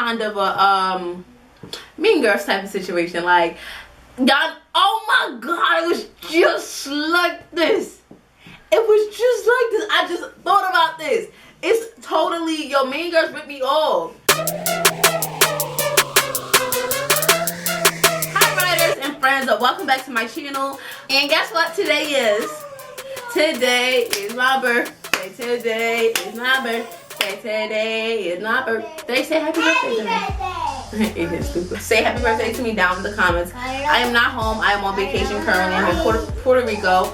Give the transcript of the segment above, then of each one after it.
kind of a Mean Girls type of situation. Like, y'all, oh my god, it was just like this. It was just like this. I just thought about this. It's totally, yo, Mean Girls ripped me off. Hi writers and friends, welcome back to my channel. And guess what today is? Today is my birthday. Today is my birthday. Today is my birthday. Say happy birthday to me. It is stupid. Say happy birthday to me down in the comments. I am not home. I am on vacation currently. I'm in Puerto Rico.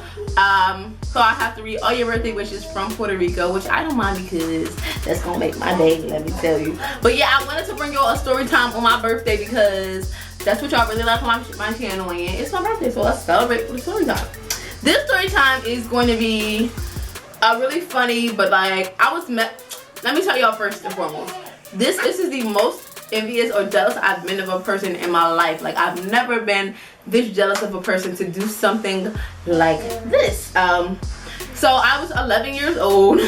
So I have to read all your birthday wishes from Puerto Rico, which I don't mind because that's gonna make my day, let me tell you. But yeah, I wanted to bring y'all a story time on my birthday because that's what y'all really like on my channel, and it's my birthday, so let's celebrate with a story time. This story time is going to be really funny, but like let me tell y'all first and foremost, this is the most envious or jealous I've been of a person in my life. Like, I've never been this jealous of a person to do something like this. So I was 11 years old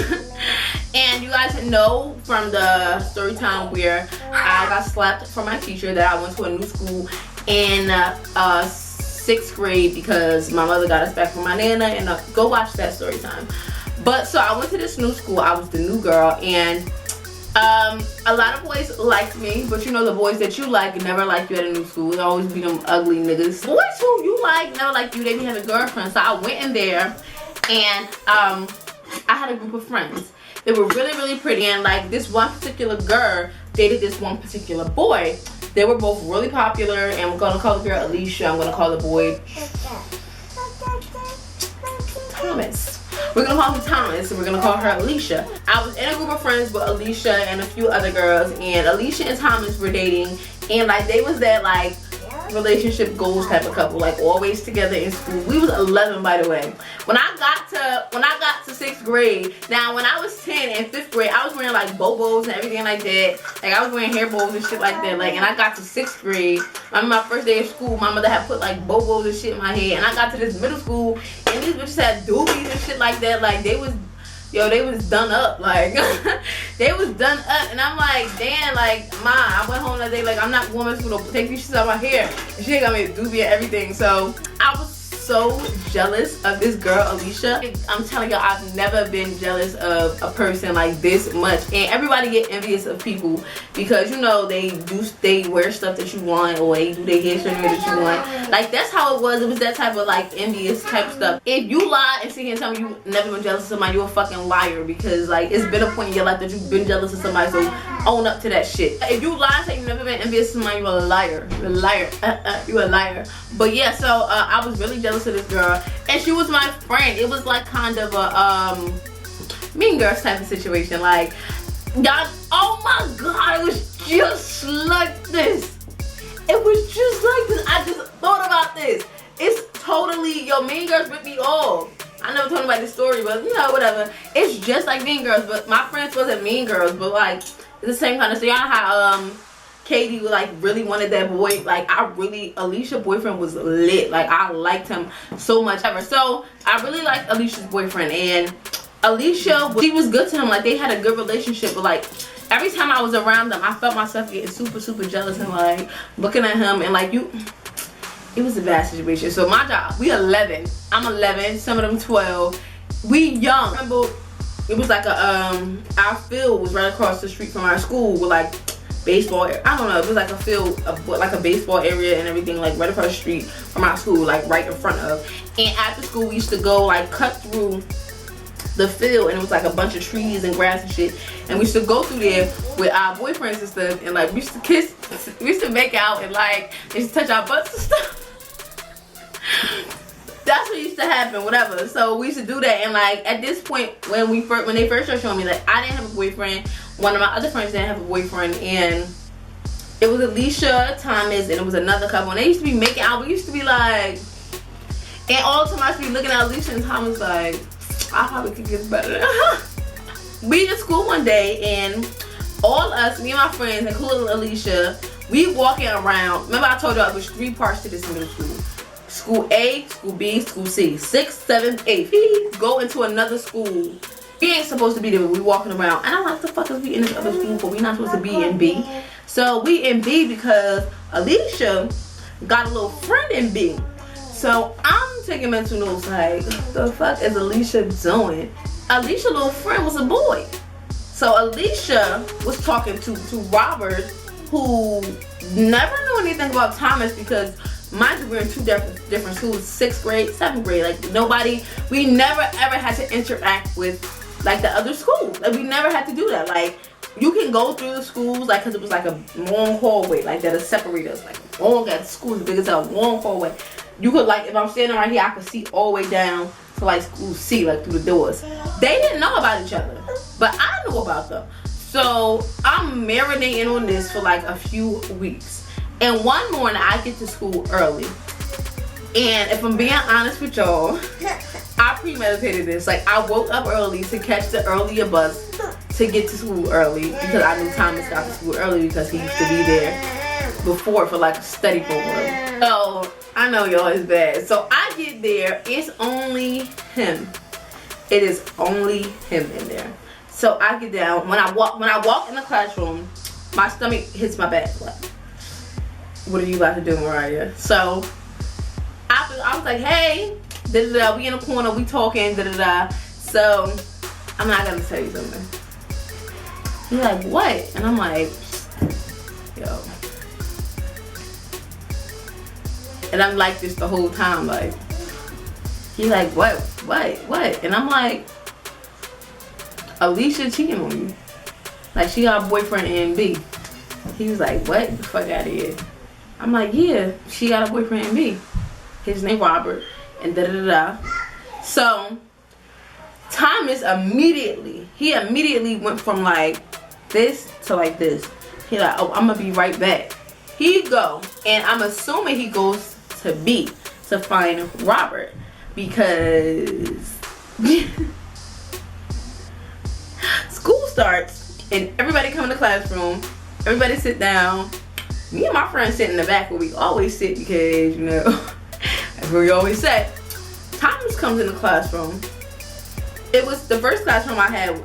and you guys know from the story time where I got slapped from my teacher that I went to a new school in 6th grade because my mother got us back from my nana, and go watch that story time. But so I went to this new school. I was the new girl, and a lot of boys liked me, but you know the boys that you like never like you at a new school. It always be them ugly niggas. Boys who you like never like you, they be having girlfriends. So I went in there and I had a group of friends. They were really, really pretty, and like this one particular girl dated this one particular boy. They were both really popular, and we're gonna call the girl Alicia. I'm gonna call the boy Thomas. We're gonna call him Thomas, and we're gonna call her Alicia. I was in a group of friends with Alicia and a few other girls, and Alicia and Thomas were dating, and like they was that like relationship goals type of couple, like always together in school. We was 11, by the way. When I got to 6th grade, now when I was 10 and 5th grade, I was wearing like bobos and everything like that. Like I was wearing hair bows and shit like that. Like, and I got to 6th grade. I remember my first day of school, my mother had put like bobos and shit in my head, and I got to this middle school and these bitches had doobies and shit like that. Like they was, yo, they was done up, like they was done up, and I'm like, damn, like, ma, I went home that day, like, I'm not going to school to take these shit out of my hair, and she got me a doobie and everything. So I was so jealous of this girl Alicia. I'm telling y'all, I've never been jealous of a person like this much. And everybody get envious of people because you know they wear stuff that you want, or they do their hair that you want. Like that's how it was. It was that type of like envious type of stuff. If you lie and sit here and tell me you never been jealous of somebody, you're a fucking liar, because like it's been a point in your life that you've been jealous of somebody, so own up to that shit. If you lie and say you've never been envious of somebody, you're a liar. You're a liar. You're a liar. But yeah, so I was really jealous of this girl, and she was my friend. It was like kind of a Mean Girls type of situation. Like, y'all, oh my god, it was just like this. It was just like this. I just thought about this. It's totally, yo, Mean Girls ripped me off. I never told anybody the story, but you know, whatever. It's just like Mean Girls, but my friends wasn't Mean Girls, but like it's the same kind of stuff. Y'all know how Katie like really wanted that boy. Like Alicia's boyfriend was lit. Like I liked him so much ever. So I really liked Alicia's boyfriend, and Alicia, she was good to him. Like they had a good relationship, but like every time I was around them, I felt myself getting super, super jealous and like looking at him, and like it was a bad situation. So my job, we 11. I'm 11. Some of them 12. We young. I remember it was like our field was right across the street from our school with like baseball. I don't know. It was like a field, like a baseball area and everything, like right across the street from our school, like right in front of. And after school, we used to go like cut through the field, and it was like a bunch of trees and grass and shit. And we used to go through there with our boyfriends and stuff, and like we used to kiss, we used to make out, and like they used to touch our butts and stuff. That's what used to happen, whatever. So we used to do that, and like at this point, when they first started showing me, like I didn't have a boyfriend, one of my other friends didn't have a boyfriend, and it was Alicia, Thomas, and it was another couple, and they used to be making out. We used to be like, and all the time I used to be looking at Alicia and Thomas like, I probably could get better. We in school one day, and all us, me and my friends, including Alicia, we walking around. Remember I told y'all it was 3 parts to this middle school. School A, school B, school C. 6th, 7th, 8th. We go into another school. We ain't supposed to be there, but we walking around. And I'm like, the fuck is we in this other school, but we not supposed to be in B? So we in B because Alicia got a little friend in B. So I'm taking mental notes like, what the fuck is Alicia doing? Alicia's little friend was a boy. So Alicia was talking to Robert, who never knew anything about Thomas because mind you, we're in 2 different schools, 6th grade, 7th grade. Like we never ever had to interact with like the other schools. Like we never had to do that. Like you can go through the schools, like, cause it was like a long hallway, like that'll separate us. Like long at school, as big as a long hallway. You could, like, if I'm standing right here, I could see all the way down to like school C, like through the doors. They didn't know about each other, but I knew about them. So I'm marinating on this for like a few weeks. And one morning I get to school early. And if I'm being honest with y'all, I premeditated this. Like I woke up early to catch the earlier bus to get to school early because I knew Thomas got to school early because he used to be there before for like a study program. So I know y'all is bad. So I get there, it's only him. It is only him in there. So I get down. When I walk in the classroom, my stomach hits my back. Like, what are you about to do, Riyah? So I was like, hey, da-da-da, we in the corner, we talking, da-da-da. So I'm not gonna tell you something. He's like, what? And I'm like, yo. And I'm like this the whole time, like, he's like, what? And I'm like, Alicia cheating on you. Like, she got a boyfriend in B. He was like, what? Get the fuck out of here. I'm like, yeah, she got a boyfriend in B. His name Robert, and da-da-da-da. So, Thomas immediately went from like this to like this. He like, oh, I'm gonna be right back. He go, and I'm assuming he goes to B to find Robert because school starts and everybody come in the classroom. Everybody sit down. Me and my friend sit in the back where we always sit because, you know, that's where we always sit. Thomas comes in the classroom. It was the first classroom I had.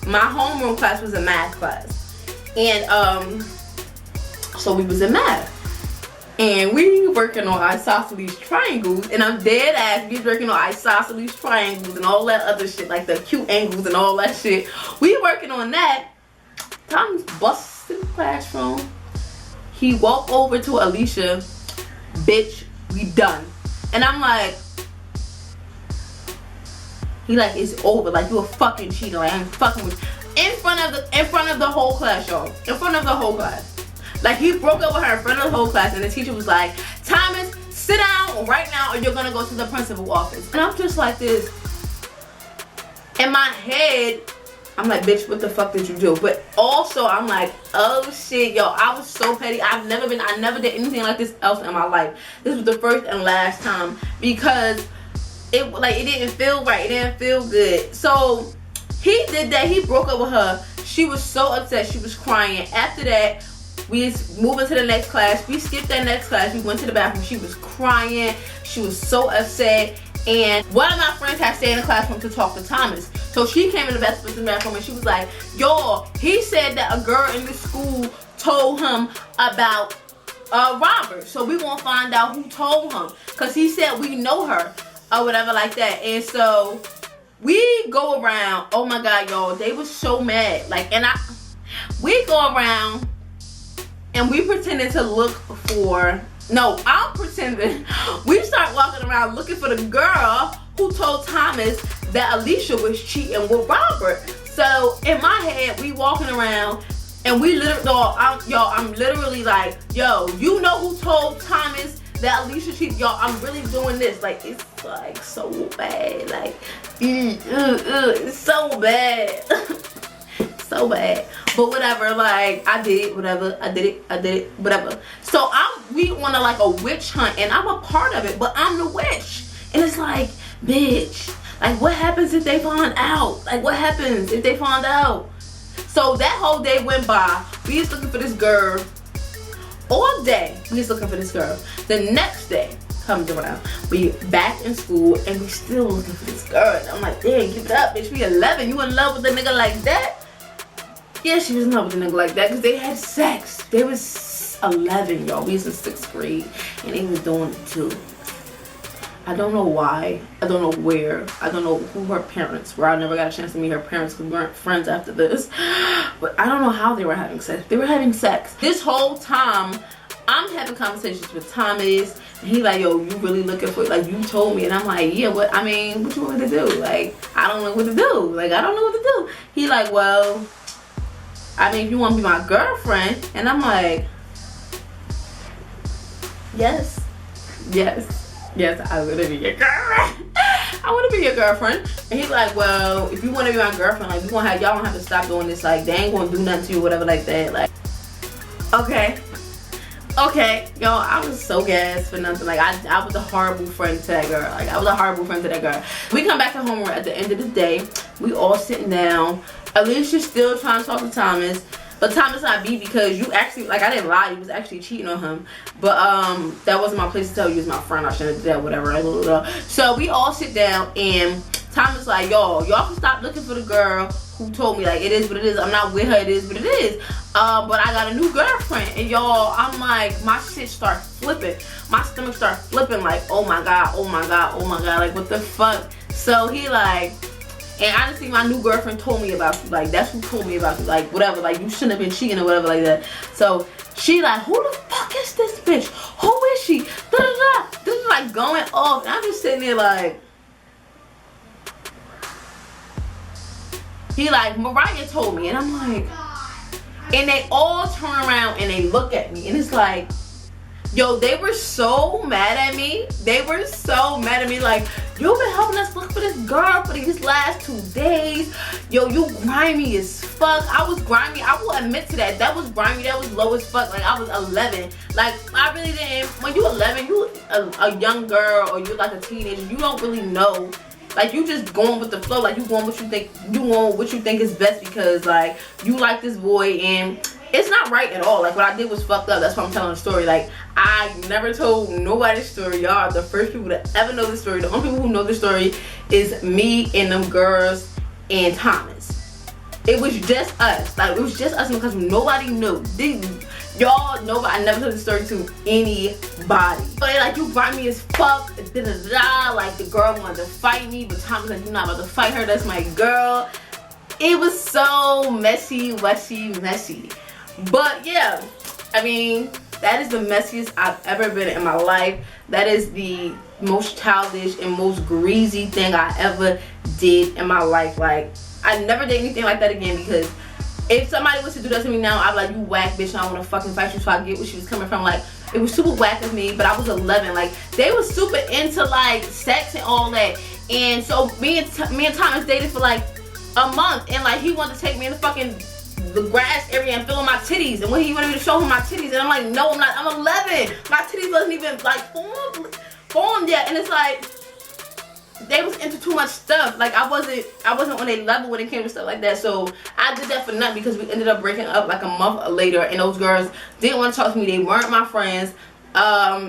My homeroom class was a math class. And so we was in math. And we working on isosceles triangles. And I'm dead ass, we was working on isosceles triangles and all that other shit, like the acute angles and all that shit. We working on that. Thomas busts in the classroom. He walked over to Alicia. Bitch, we done. And I'm like, he like, it's over. Like, you a fucking cheater. Like, I'm fucking with you. In front of the whole class, y'all. In front of the whole class. Like, he broke up with her in front of the whole class, and the teacher was like, Thomas, sit down right now or you're gonna go to the principal's office. And I'm just like this. In my head, I'm like, bitch, what the fuck did you do? But also, I'm like, oh shit, yo, I was so petty. I never did anything like this else in my life. This was the first and last time because it didn't feel right. It didn't feel good. So he did that. He broke up with her. She was so upset. She was crying. After that, we moved into the next class. We skipped that next class. We went to the bathroom. She was crying. She was so upset. And one of my friends had stayed in the classroom to talk to Thomas. So she came in the bathroom and she was like, yo, he said that a girl in the school told him about Robert. So we gonna find out who told him. Because he said we know her or whatever like that. And so we go around. Oh my God, y'all. They was so mad. Like, and we go around and we pretended to look for... No, I'm pretending. We start walking around looking for the girl who told Thomas that Alicia was cheating with Robert. So in my head, we walking around and we literally, I'm literally like, yo, you know who told Thomas that Alicia cheated? Yo, I'm really doing this. Like, it's like so bad. Like, it's so bad. So bad. But whatever, like, I did it, whatever. I did it, whatever. So we on a witch hunt, and I'm a part of it, but I'm the witch. And it's like, bitch, like, what happens if they find out? Like, what happens if they find out? So that whole day went by. We was looking for this girl. All day, we was looking for this girl. The next day comes around. We back in school, and we still looking for this girl. And I'm like, damn, get up, bitch. We 11. You in love with a nigga like that? Yeah, she was in love with a nigga like that because they had sex. They was 11, y'all. We was in 6th grade and they was doing it too. I don't know why. I don't know where. I don't know who her parents were. I never got a chance to meet her parents because we weren't friends after this. But I don't know how they were having sex. They were having sex. This whole time, I'm having conversations with Thomas. And he like, yo, you really looking for, like, you told me. And I'm like, yeah, what, I mean, what you want me to do? Like, I don't know what to do. Like, I don't know what to do. He like, well, I mean, if you want to be my girlfriend. And I'm like, yes, I want to be your girlfriend. I want to be your girlfriend. And he's like, well, if you want to be my girlfriend, like, we gonna have, y'all gonna have to stop doing this. Like, they ain't gonna do nothing to you, whatever, like that. Like, okay, yo, I was so gassed for nothing. Like, I was a horrible friend to that girl. Like, I was a horrible friend to that girl. We come back to homework at the end of the day. We all sitting down. Alicia's still trying to talk to Thomas. But Thomas not beat because you actually, like, I didn't lie, you was actually cheating on him. But that wasn't my place to tell you, he was my friend, I shouldn't have did that, whatever. Like, blah, blah, blah. So we all sit down and Thomas like, y'all can stop looking for the girl who told me, like, it is what it is. I'm not with her, it is what it is. But I got a new girlfriend. And y'all, I'm like, my shit start flipping. My stomach start flipping like, oh my God, like, what the fuck? So he like, and honestly, my new girlfriend told me about you. Like, that's who told me about you. Like, whatever. Like, you shouldn't have been cheating or whatever like that. So she like, who the fuck is this bitch? Who is she? Da da da. This is like going off. And I'm just sitting there like. He like, Riyah told me. And I'm like. And they all turn around and they look at me. And it's like. Yo, they were so mad at me. They were so mad at me. Like, you've been helping us look for this girl for these last 2 days. Yo, you grimy as fuck. I was grimy. I will admit to that. That was grimy. That was low as fuck. Like, I was 11. Like, I really didn't. When you 11, you a young girl or you're like a teenager. You don't really know. Like, you just going with the flow. Like, you going what you think. You want what you think is best because, like, you like this boy and it's not right at all. Like, what I did was fucked up. That's why I'm telling the story. Like, I never told nobody's story. Y'all are the first people to ever know the story. The only people who know the story is me and them girls and Thomas. It was just us. Like, it was just us because nobody knew. Y'all know, but I never told the story to anybody. So they like, you grimy as fuck. Da da da. Like, the girl wanted to fight me, but Thomas like, you're not about to fight her. That's my girl. It was so messy. But yeah, I mean, that is the messiest I've ever been in my life. That is the most childish and most greasy thing I ever did in my life. Like, I never did anything like that again because if somebody was to do that to me now, I'd be like, you whack bitch, I don't want to fucking fight you. So I get where she was coming from. Like, it was super whack of me, but I was 11. Like, they was super into like sex and all that. And so me and Thomas dated for like a month, and like he wanted to take me in the grass area and film my titties, and when he wanted me to show him my titties, and I'm like, no, I'm not. I'm 11. My titties wasn't even like formed yet, and it's like they was into too much stuff. Like, I wasn't on a level when it came to stuff like that. So I did that for nothing because we ended up breaking up like a month later, and those girls didn't want to talk to me. They weren't my friends.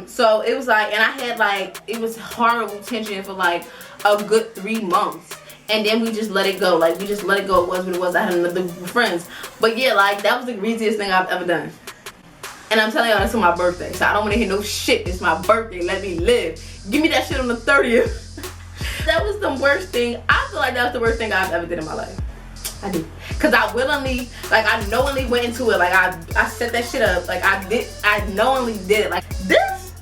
So it was like, and I had like, it was horrible tension for like a good 3 months. And then we just let it go. Like, we just let it go. It was what it was. I had another group of friends. But yeah, like, that was the greasiest thing I've ever done. And I'm telling y'all, that's on my birthday. So I don't want to hear no shit. It's my birthday. Let me live. Give me that shit on the 30th. That was the worst thing. I feel like that was the worst thing I've ever did in my life. I do. Because I willingly, like, I knowingly went into it. Like, I set that shit up. Like, I knowingly did it. Like, this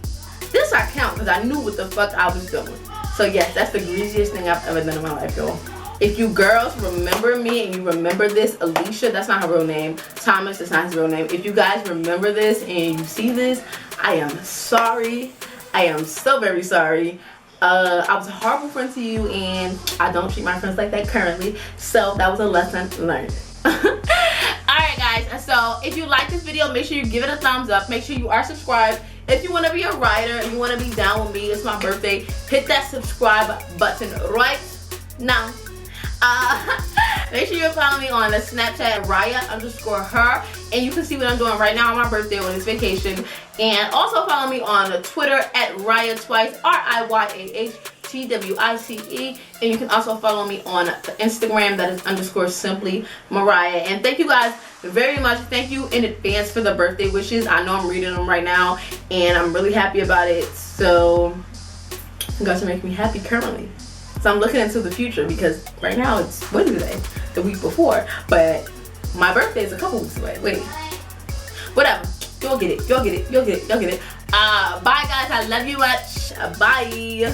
I count because I knew what the fuck I was doing. So yes, that's the greasiest thing I've ever done in my life, y'all. If you girls remember me and you remember this, Alicia, that's not her real name. Thomas, that's not his real name. If you guys remember this and you see this, I am sorry. I am so very sorry. I was a horrible friend to you and I don't treat my friends like that currently. So that was a lesson learned. Alright guys, so if you like this video, make sure you give it a thumbs up. Make sure you are subscribed. If you want to be a writer and you want to be down with me, it's my birthday, hit that subscribe button right now. Make sure you follow me on the Snapchat, Riyah_her, and you can see what I'm doing right now on my birthday on this vacation. And also follow me on the Twitter at Riyah twice, RIYAH TWICE, and you can also follow me on the Instagram, that is _simply Mariah. And thank you guys very much. Thank you in advance for the birthday wishes. I know I'm reading them right now and I'm really happy about it, so you guys are making me happy currently. So I'm looking into the future because right now it's Wednesday, the week before, but my birthday is a couple weeks away. Wait, whatever, you'll get it, you'll get it, you'll get it, you'll get it. Bye guys, I love you much. Bye.